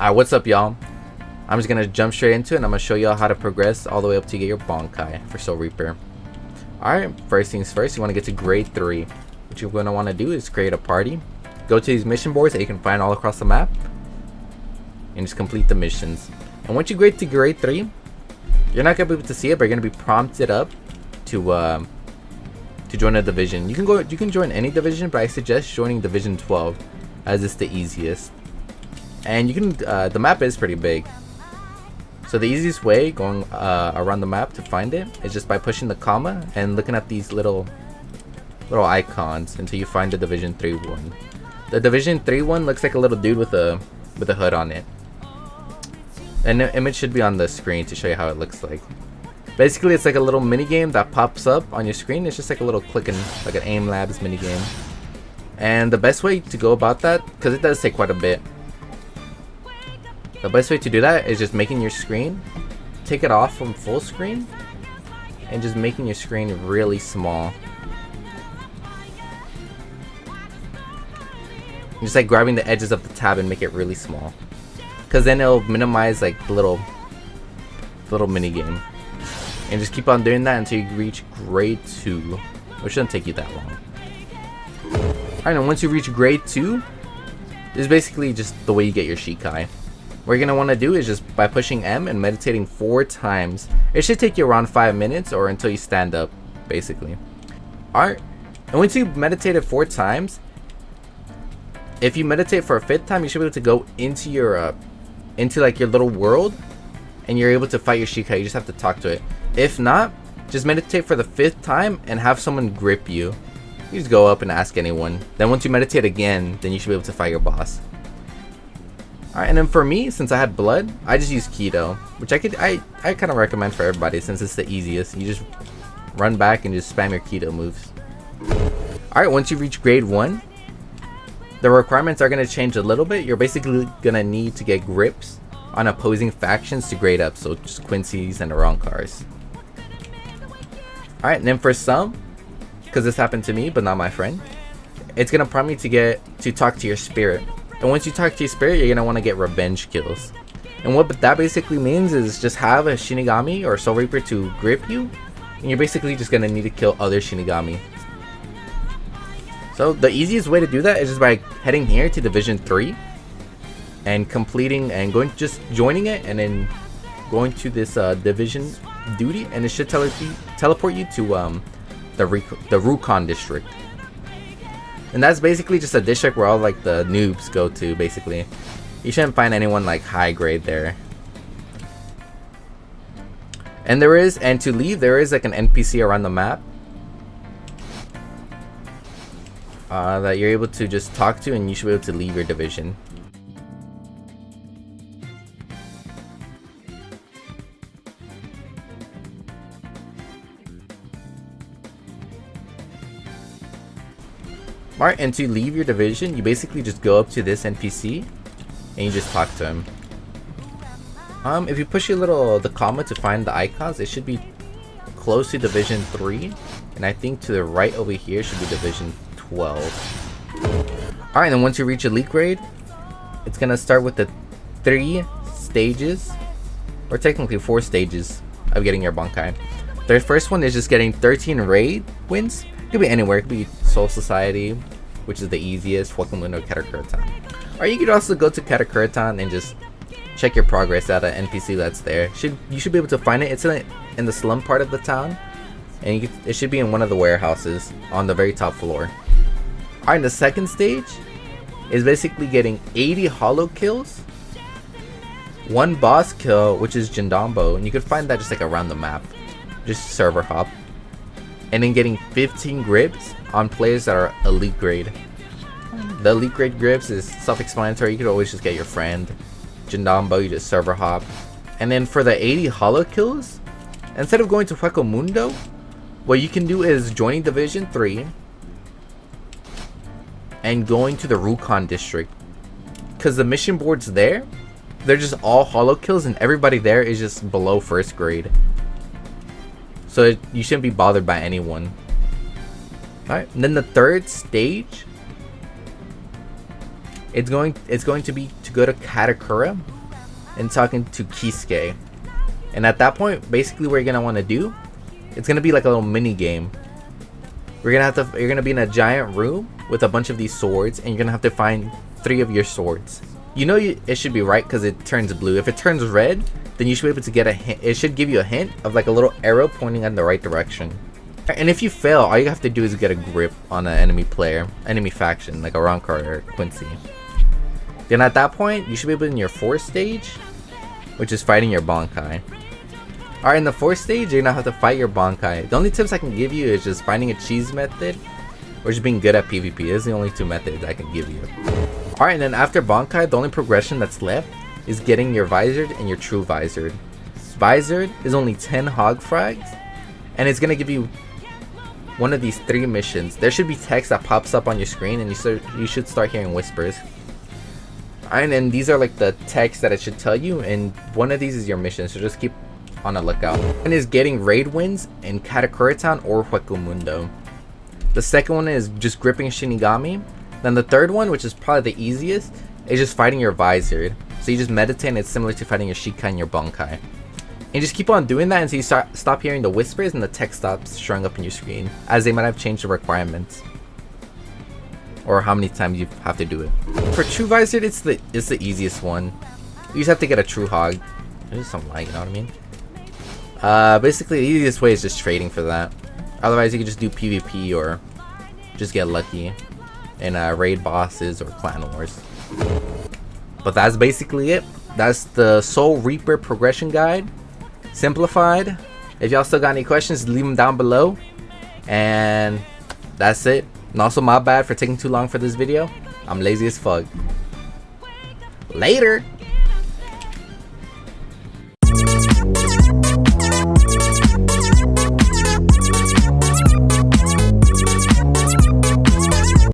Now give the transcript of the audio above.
Alright, what's up, y'all? I'm just gonna jump straight into it and I'm gonna show y'all how to progress all the way up to get your Bankai for Soul Reaper. Alright, first things first, you wanna get to grade 3. What you're gonna wanna do is create a party. Go to these mission boards that you can find all across the map. And just complete the missions. And once you grade to grade 3, you're not gonna be able to see it, but you're gonna be prompted up to join a division. You can join any division, but I suggest joining Division 12 as it's the easiest. And you can the map is pretty big. So the easiest way going around the map to find it is just by pushing the comma and looking at these little icons until you find the Division 3 one. The Division 3 one looks like a little dude with a hood on it. And the image should be on the screen to show you how it looks like. Basically, it's like a little mini game that pops up on your screen. It's just like a little clicking, like an Aim Labs mini game. And the best way to go about that, because it does take quite a bit. The best way to do that is just making your screen, take it off from full screen, and just making your screen really small. And just like grabbing the edges of the tab and make it really small. Because then it'll minimize like the little mini game. And just keep on doing that until you reach grade 2, which shouldn't take you that long. Alright, and once you reach grade 2, this is basically just the way you get your Shikai. What you're going to want to do is just by pushing M and meditating 4 times. It should take you around 5 minutes or until you stand up, basically. Alright, and once you meditated 4 times, if you meditate for a 5th time, you should be able to go into your into like your little world, and you're able to fight your Shikai. You just have to talk to it. If not, just meditate for the 5th time and have someone grip you. You just go up and ask anyone. Then once you meditate again, then you should be able to fight your boss. Alright, and then for me, since I had blood, I just used Kido, which I kind of recommend for everybody since it's the easiest. You just run back and just spam your Kido moves. Alright, once you reach grade 1, the requirements are going to change a little bit. You're basically going to need to get grips on opposing factions to grade up, so just Quincy's and Arrancars. Alright, and then for some, because this happened to me but not my friend, it's going to prompt you to talk to your spirit. And once you talk to your spirit, you're going to want to get revenge kills. And what that basically means is just have a Shinigami or Soul Reaper to grip you, and you're basically just going to need to kill other Shinigami. So the easiest way to do that is just by heading here to Division 3 and completing and just joining it, and then going to this division duty, and it should teleport you to the Rukon district. And that's basically just a district where all like the noobs go to, basically. You shouldn't find anyone like high grade there. And to leave, there is like an NPC around the map that you're able to just talk to, and you should be able to leave your division. Alright, and to leave your division, you basically just go up to this NPC and you just talk to him. If you push the comma to find the icons, it should be close to Division 3, and I think to the right over here should be Division 12. Alright, and then once you reach elite grade, it's gonna start with the 3 stages, or technically 4 stages of getting your Bankai. The first one is just getting 13 raid wins. It could be anywhere. It could be Soul Society, which is the easiest, Huacamundo, Katakuritan. Or you could also go to Katakuritan and just check your progress at an NPC that's there. You should be able to find it. It's in the slum part of the town, and it should be in one of the warehouses on the very top floor. Alright, the second stage is basically getting 80 holo kills, 1 boss kill, which is Jindombo, and you could find that just like around the map. Just server hop. And then getting 15 grips on players that are elite grade. The elite grade grips is self-explanatory. You could always just get your friend. Jindombo, you just server hop. And then for the 80 holo kills, instead of going to Hueco what you can do is joining Division 3 and going to the Rukon district. Because the mission boards there, they're just all holo kills, and everybody there is just below 1st grade. So you shouldn't be bothered by anyone. Alright, and then the third stage, it's going to be to go to Katakura and talking to Kisuke. And at that point, basically what you're gonna want to do, it's gonna be like a little mini game. You're gonna be in a giant room with a bunch of these swords, and you're gonna have to find 3 of your swords. You know it should be right because it turns blue. If it turns red, then you should be able to get a hint. It should give you a hint of like a little arrow pointing in the right direction. And if you fail, all you have to do is get a grip on an enemy faction, like a Rancor or Quincy. Then at that point, you should be able in your 4th stage, which is fighting your Bankai. Alright, in the 4th stage, you're gonna have to fight your Bankai. The only tips I can give you is just finding a cheese method, or just being good at PvP. Those are the only 2 methods I can give you. Alright, and then after Bankai, the only progression that's left is getting your Visored and your True Visored. Visored is only 10 hog frags, and it's gonna give you one of these 3 missions. There should be text that pops up on your screen, and you should start hearing whispers. Alright, and these are like the text that it should tell you, and one of these is your mission, so just keep on the lookout. One is getting raid wins in Katakura Town or Hueco Mundo. The second one is just gripping Shinigami. Then the third one, which is probably the easiest, is just fighting your Visored. So you just meditate, and it's similar to fighting your Shikai and your Bankai. And just keep on doing that until you stop hearing the whispers and the text stops showing up in your screen, as they might have changed the requirements. Or how many times you have to do it. For True Visored, it's the easiest one. You just have to get a True Hog. There's some light, you know what I mean? Basically the easiest way is just trading for that. Otherwise you can just do PvP or just get lucky in raid bosses or clan wars. But that's basically it. That's the Soul Reaper progression guide, simplified. If y'all still got any questions, leave them down below. And that's it. And also my bad for taking too long for this video. I'm lazy as fuck. Later.